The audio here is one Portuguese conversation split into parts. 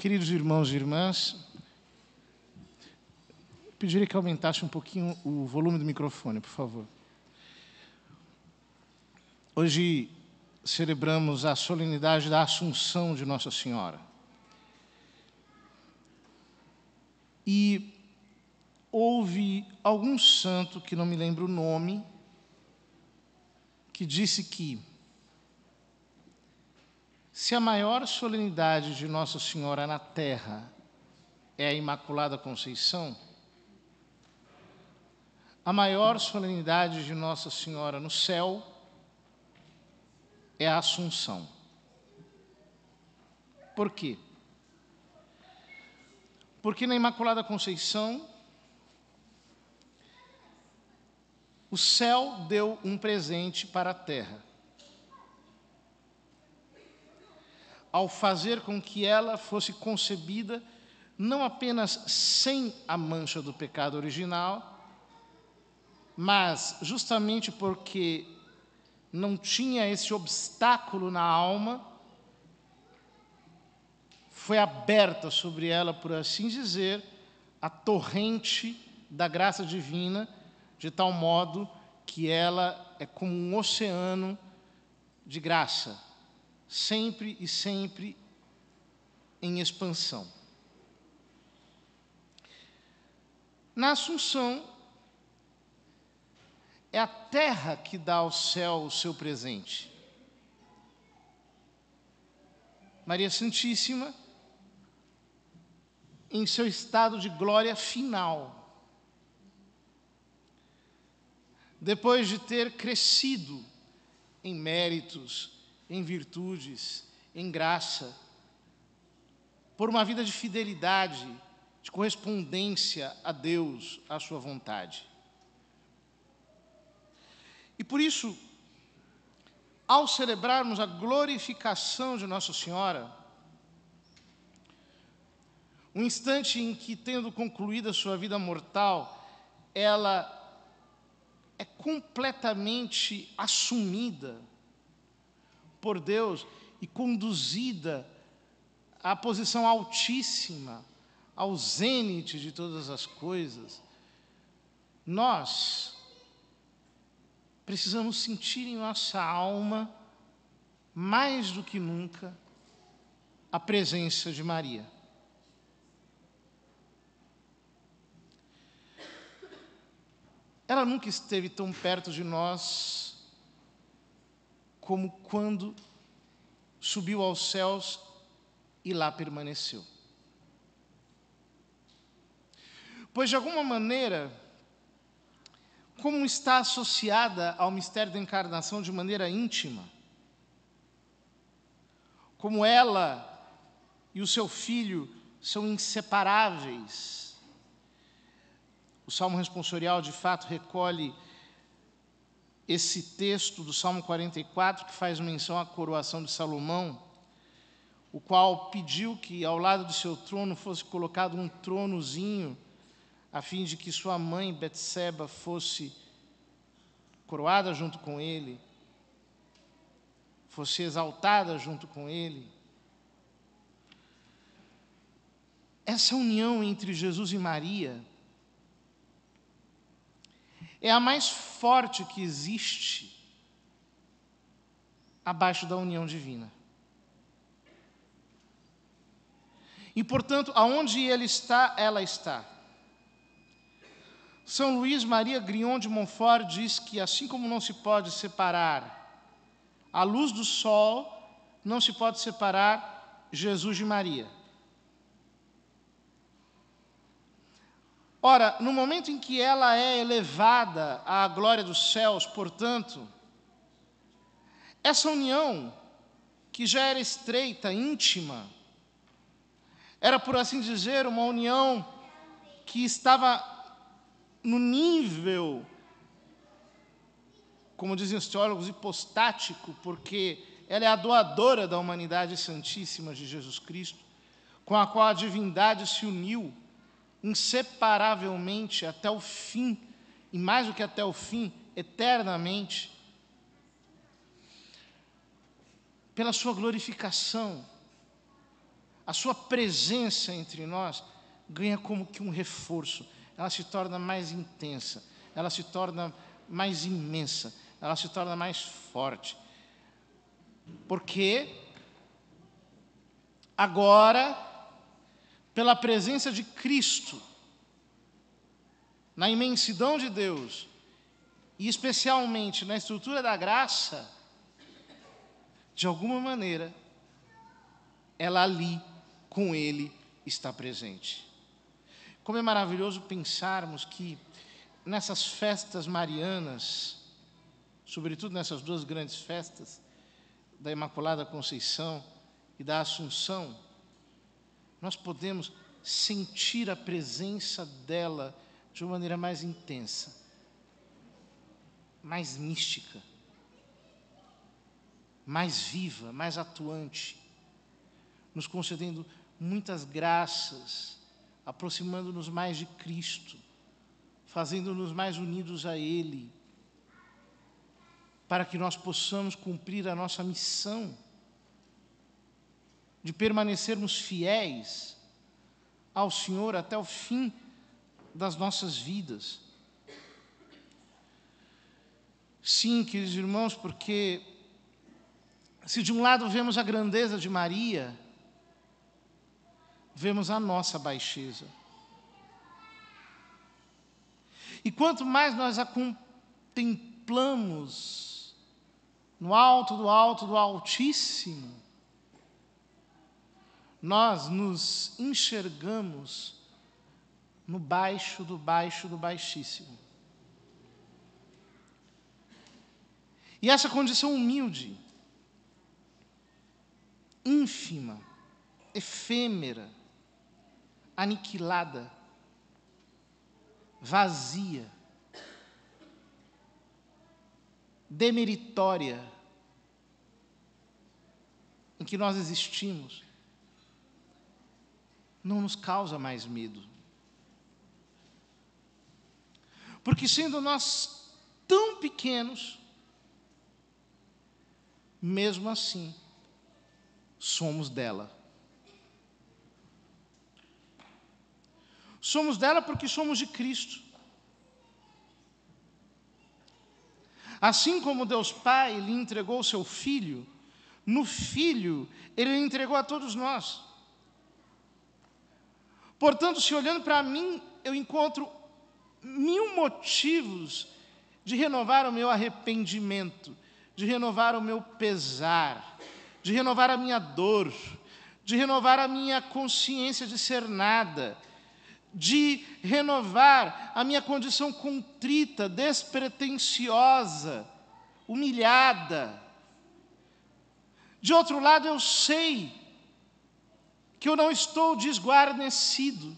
Queridos irmãos e irmãs, pediria que aumentasse um pouquinho o volume do microfone, por favor. Hoje celebramos a solenidade da Assunção de Nossa Senhora. E houve algum santo, que não me lembro o nome, que disse que se a maior solenidade de Nossa Senhora na Terra é a Imaculada Conceição, a maior solenidade de Nossa Senhora no céu é a Assunção. Por quê? Porque na Imaculada Conceição, o céu deu um presente para a terra, ao fazer com que ela fosse concebida não apenas sem a mancha do pecado original, mas justamente porque não tinha esse obstáculo na alma, foi aberta sobre ela, por assim dizer, a torrente da graça divina, de tal modo que ela é como um oceano de graça, sempre e sempre em expansão. Na Assunção, é a terra que dá ao céu o seu presente. Maria Santíssima, em seu estado de glória final, depois de ter crescido em méritos, em virtudes, em graça, por uma vida de fidelidade, de correspondência a Deus, à sua vontade. E por isso, ao celebrarmos a glorificação de Nossa Senhora, um instante em que, tendo concluído a sua vida mortal, ela é completamente assumida por Deus e conduzida à posição altíssima, ao zênite de todas as coisas, nós precisamos sentir em nossa alma, mais do que nunca, a presença de Maria. Ela nunca esteve tão perto de nós como quando subiu aos céus e lá permaneceu. Pois, de alguma maneira, como está associada ao mistério da encarnação de maneira íntima, como ela e o seu filho são inseparáveis. O Salmo responsorial, de fato, recolhe esse texto do Salmo 44, que faz menção à coroação de Salomão, o qual pediu que ao lado do seu trono fosse colocado um tronozinho, a fim de que sua mãe, Betseba, fosse coroada junto com ele, fosse exaltada junto com ele. Essa união entre Jesus e Maria é a mais forte que existe abaixo da união divina. E, portanto, aonde ele está, ela está. São Luís Maria Grignon de Montfort diz que, assim como não se pode separar a luz do sol, não se pode separar Jesus de Maria. Ora, no momento em que ela é elevada à glória dos céus, portanto, essa união, que já era estreita, íntima, era, por assim dizer, uma união que estava no nível, como dizem os teólogos, hipostático, porque ela é a doadora da humanidade santíssima de Jesus Cristo, com a qual a divindade se uniu inseparavelmente até o fim, e mais do que até o fim, eternamente, pela sua glorificação, a sua presença entre nós ganha como que um reforço. Ela se torna mais intensa, ela se torna mais imensa, ela se torna mais forte. Porque agora, pela presença de Cristo, na imensidão de Deus, e especialmente na estrutura da graça, de alguma maneira, ela ali, com Ele, está presente. Como é maravilhoso pensarmos que nessas festas marianas, sobretudo nessas duas grandes festas, da Imaculada Conceição e da Assunção, nós podemos sentir a presença dela de uma maneira mais intensa, mais mística, mais viva, mais atuante, nos concedendo muitas graças, aproximando-nos mais de Cristo, fazendo-nos mais unidos a Ele, para que nós possamos cumprir a nossa missão de permanecermos fiéis ao Senhor até o fim das nossas vidas. Sim, queridos irmãos, porque se de um lado vemos a grandeza de Maria, vemos a nossa baixeza. E quanto mais nós a contemplamos no alto do Altíssimo, nós nos enxergamos no baixo do Baixíssimo. E essa condição humilde, ínfima, efêmera, aniquilada, vazia, demeritória, em que nós existimos, não nos causa mais medo. Porque sendo nós tão pequenos, mesmo assim, somos dela. Somos dela porque somos de Cristo. Assim como Deus Pai lhe entregou o seu Filho, no Filho Ele lhe entregou a todos nós. Portanto, se olhando para mim, eu encontro 1000 motivos de renovar o meu arrependimento, de renovar o meu pesar, de renovar a minha dor, de renovar a minha consciência de ser nada, de renovar a minha condição contrita, despretensiosa, humilhada. De outro lado, eu sei que eu não estou desguarnecido.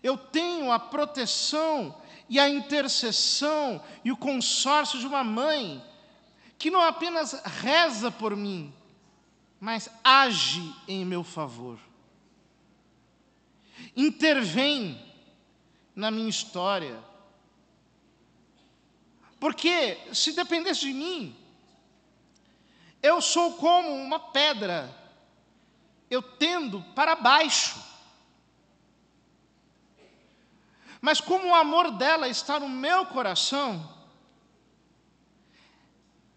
Eu tenho a proteção e a intercessão e o consórcio de uma mãe que não apenas reza por mim, mas age em meu favor. Intervém na minha história. Porque, se dependesse de mim, eu sou como uma pedra, eu tendo para baixo. Mas como o amor dela está no meu coração,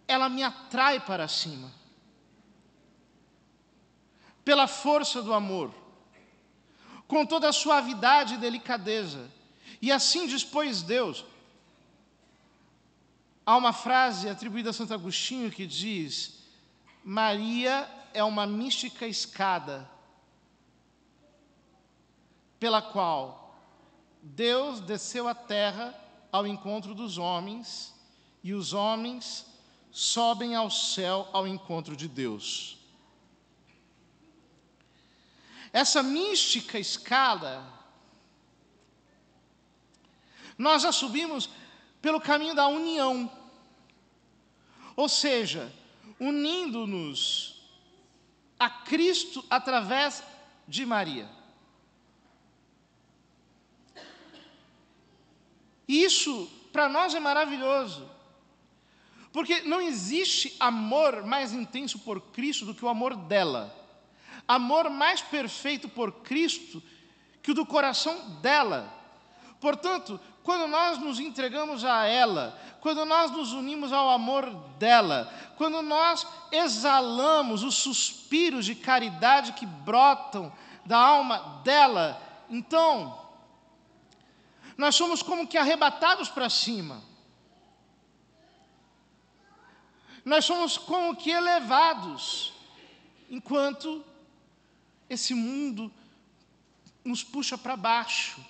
ela me atrai para cima. Pela força do amor, com toda a suavidade e delicadeza. E assim dispôs Deus. Há uma frase atribuída a Santo Agostinho que diz: Maria é uma mística escada pela qual Deus desceu à terra ao encontro dos homens, e os homens sobem ao céu ao encontro de Deus. Essa mística escada, nós já subimos pelo caminho da união, ou seja, unindo-nos a Cristo através de Maria. E isso, para nós, é maravilhoso, porque não existe amor mais intenso por Cristo do que o amor dela. amor mais perfeito por Cristo que o do coração dela. Portanto, quando nós nos entregamos a ela, quando nós nos unimos ao amor dela, quando nós exalamos os suspiros de caridade que brotam da alma dela, então, nós somos como que arrebatados para cima. Nós somos como que elevados, enquanto esse mundo nos puxa para baixo.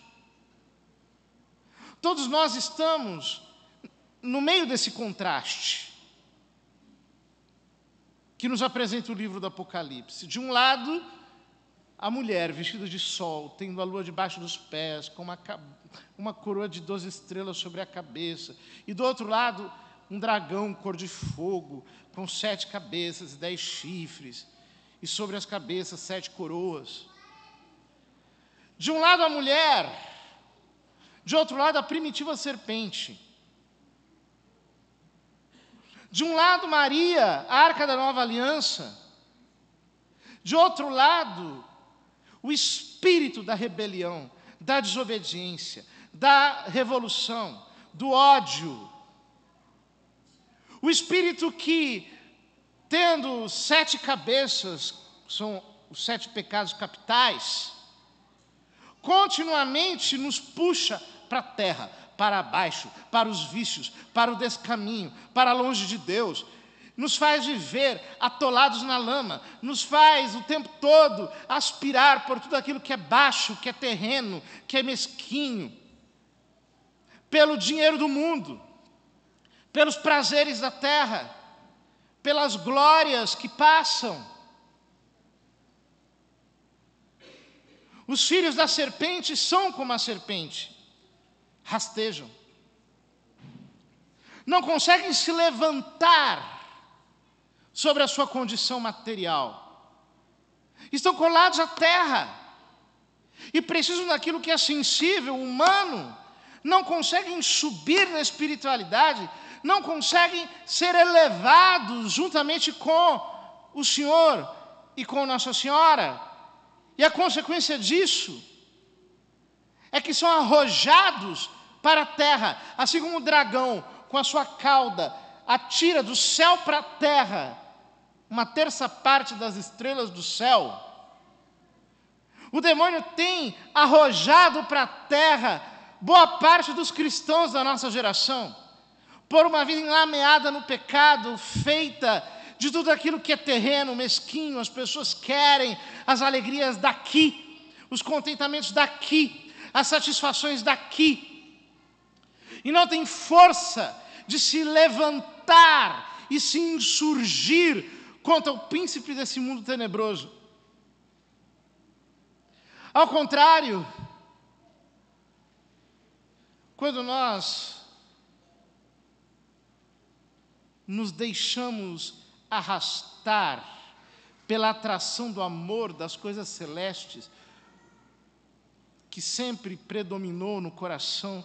Todos nós estamos no meio desse contraste que nos apresenta o livro do Apocalipse. De um lado, a mulher vestida de sol, tendo a lua debaixo dos pés, com uma coroa de 12 estrelas sobre a cabeça. E do outro lado, um dragão cor de fogo, com 7 cabeças e 10 chifres, e sobre as cabeças 7 coroas. De um lado a mulher, de outro lado a primitiva serpente. De um lado Maria, a arca da nova aliança. De outro lado, o espírito da rebelião, da desobediência, da revolução, do ódio. O espírito que, tendo 7 cabeças, são os 7 pecados capitais, continuamente nos puxa para a terra, para baixo, para os vícios, para o descaminho, para longe de Deus. Nos faz viver atolados na lama, nos faz o tempo todo aspirar por tudo aquilo que é baixo, que é terreno, que é mesquinho, pelo dinheiro do mundo, pelos prazeres da terra, pelas glórias que passam. Os filhos da serpente são como a serpente, rastejam, não conseguem se levantar sobre a sua condição material, estão colados à terra, e precisam daquilo que é sensível, humano, não conseguem subir na espiritualidade, não conseguem ser elevados juntamente com o Senhor e com Nossa Senhora. E a consequência disso é que são arrojados para a terra, assim como o dragão, com a sua cauda, atira do céu para a terra 1/3 das estrelas do céu. O demônio tem arrojado para a terra boa parte dos cristãos da nossa geração, por uma vida enlameada no pecado, feita de tudo aquilo que é terreno, mesquinho. As pessoas querem as alegrias daqui, os contentamentos daqui, as satisfações daqui, e não tem força de se levantar e se insurgir contra o príncipe desse mundo tenebroso. Ao contrário, quando nós nos deixamos arrastar pela atração do amor das coisas celestes, que sempre predominou no coração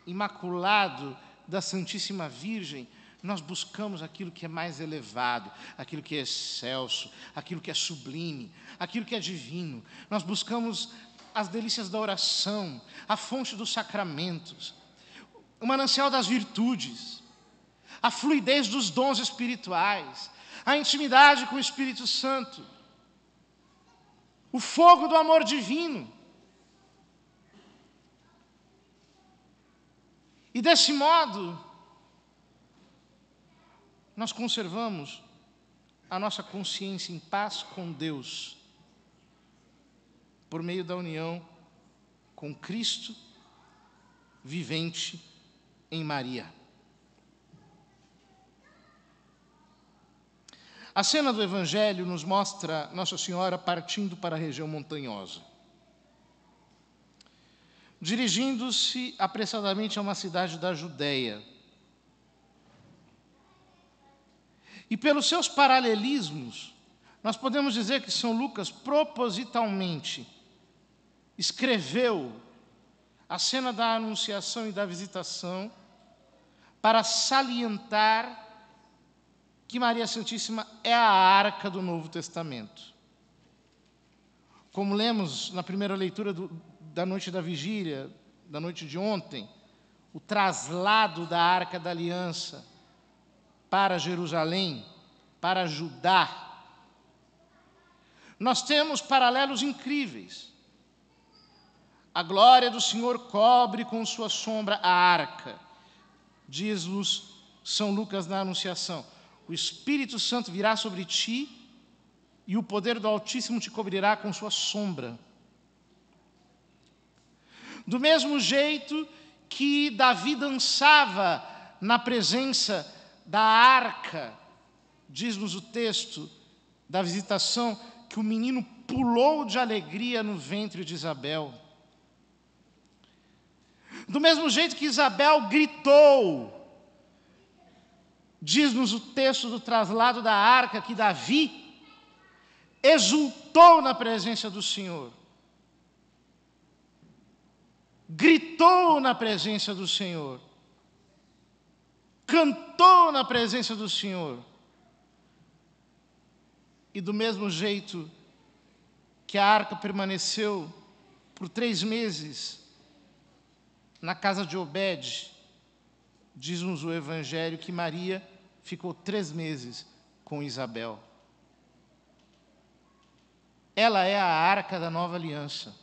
imaculado da Santíssima Virgem, nós buscamos aquilo que é mais elevado, aquilo que é excelso, aquilo que é sublime, aquilo que é divino. Nós buscamos as delícias da oração, a fonte dos sacramentos, o manancial das virtudes, a fluidez dos dons espirituais, a intimidade com o Espírito Santo, o fogo do amor divino. E desse modo, nós conservamos a nossa consciência em paz com Deus, por meio da união com Cristo vivente em Maria. A cena do Evangelho nos mostra Nossa Senhora partindo para a região montanhosa, dirigindo-se apressadamente a uma cidade da Judéia. E pelos seus paralelismos, nós podemos dizer que São Lucas propositalmente escreveu a cena da Anunciação e da Visitação para salientar que Maria Santíssima é a arca do Novo Testamento. como lemos na primeira leitura da noite da vigília, da noite de ontem, o traslado da Arca da Aliança para Jerusalém, para Judá. Nós temos paralelos incríveis. A glória do Senhor cobre com sua sombra a arca, diz-nos São Lucas na Anunciação. O Espírito Santo virá sobre ti e o poder do Altíssimo te cobrirá com sua sombra. Do mesmo jeito que Davi dançava na presença da arca, diz-nos o texto da visitação, que o menino pulou de alegria no ventre de Isabel. Do mesmo jeito que Isabel gritou, diz-nos o texto do traslado da arca, que Davi exultou na presença do Senhor. Gritou na presença do Senhor. Cantou na presença do Senhor. E do mesmo jeito que a arca permaneceu por 3 meses na casa de Obed, diz-nos o Evangelho que Maria ficou 3 meses com Isabel. Ela é a arca da nova aliança.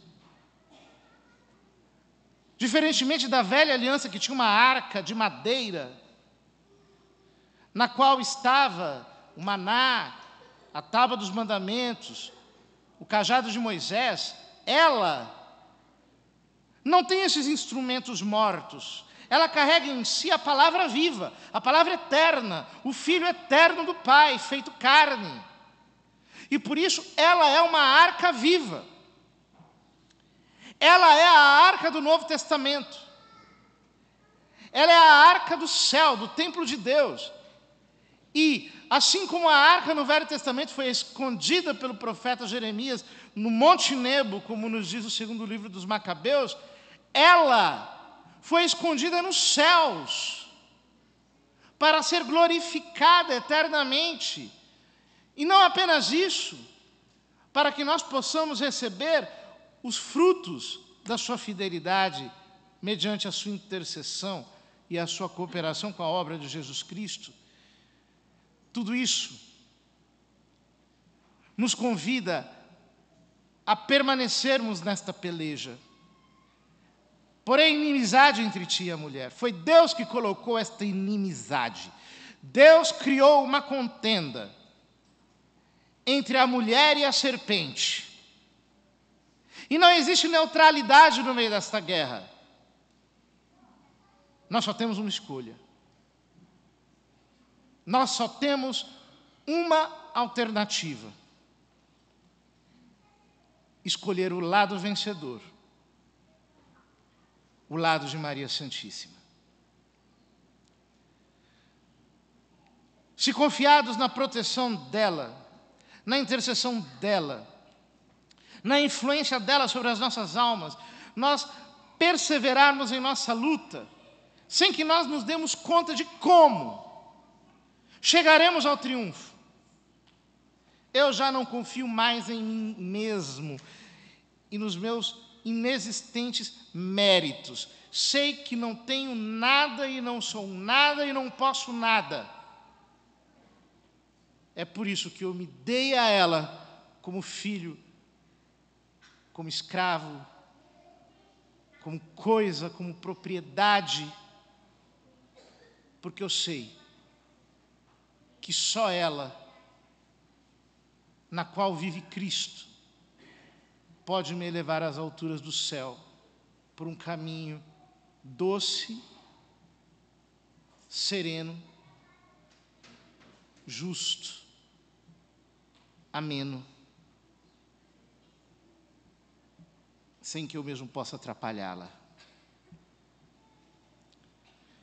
Diferentemente da velha aliança, que tinha uma arca de madeira, na qual estava o maná, a tábua dos mandamentos, o cajado de Moisés, ela não tem esses instrumentos mortos. Ela carrega em si a palavra viva, a palavra eterna, o Filho eterno do Pai, feito carne. E por isso ela é uma arca viva. Ela é a arca do Novo Testamento. Ela é a arca do céu, do templo de Deus. E, assim como a arca no Velho Testamento foi escondida pelo profeta Jeremias no Monte Nebo, como nos diz o segundo livro dos Macabeus, ela foi escondida nos céus para ser glorificada eternamente. E não apenas isso, para que nós possamos receber os frutos da sua fidelidade mediante a sua intercessão e a sua cooperação com a obra de Jesus Cristo. Tudo isso nos convida a permanecermos nesta peleja. Porém, inimizade entre ti e a mulher. Foi Deus que colocou esta inimizade. Deus criou uma contenda entre a mulher e a serpente. E não existe neutralidade no meio desta guerra. Nós só temos uma escolha. Nós só temos uma alternativa: escolher o lado vencedor, o lado de Maria Santíssima. Se confiados na proteção dela, na intercessão dela, na influência dela sobre as nossas almas, nós perseverarmos em nossa luta, sem que nós nos demos conta de como chegaremos ao triunfo. Eu já não confio mais em mim mesmo e nos meus inexistentes méritos. Sei que não tenho nada e não sou nada e não posso nada. É por isso que eu me dei a ela como filho, como escravo, como coisa, como propriedade, porque eu sei que só ela, na qual vive Cristo, pode me elevar às alturas do céu por um caminho doce, sereno, justo, ameno, sem que eu mesmo possa atrapalhá-la.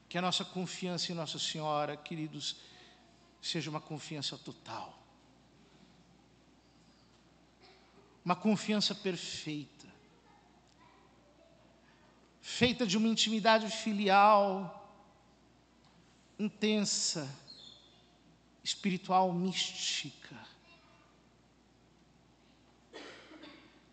Que a nossa confiança em Nossa Senhora, queridos, seja uma confiança total. Uma confiança perfeita. Feita de uma intimidade filial, intensa, espiritual, mística.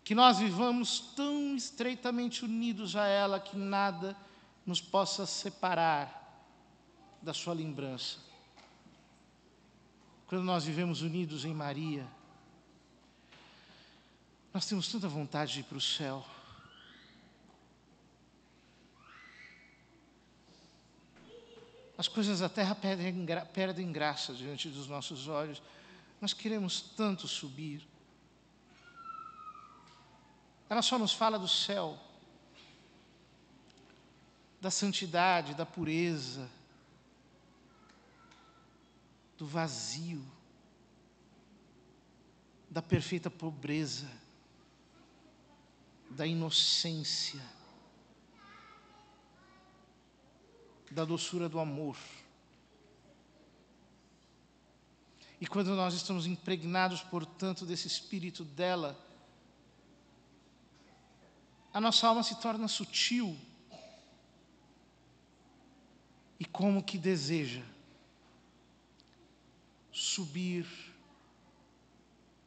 que nós vivamos tão estreitamente unidos a ela que nada nos possa separar da sua lembrança. Quando nós vivemos unidos em Maria, nós temos tanta vontade de ir para o céu. As coisas da terra perdem graça diante dos nossos olhos. Nós queremos tanto subir. Ela só nos fala do céu, da santidade, da pureza, do vazio, da perfeita pobreza, da inocência, da doçura do amor. E quando nós estamos impregnados, portanto, desse espírito dela, a nossa alma se torna sutil e como que deseja subir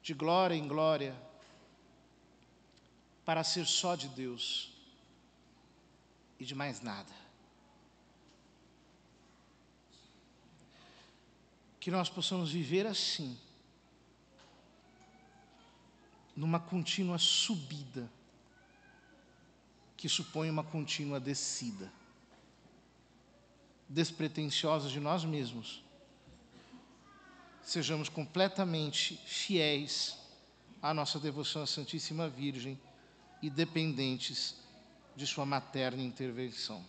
de glória em glória para ser só de Deus e de mais nada. Que nós possamos viver assim, numa contínua subida, que supõe uma contínua descida, despretensiosos de nós mesmos, sejamos completamente fiéis à nossa devoção à Santíssima Virgem e dependentes de sua materna intervenção.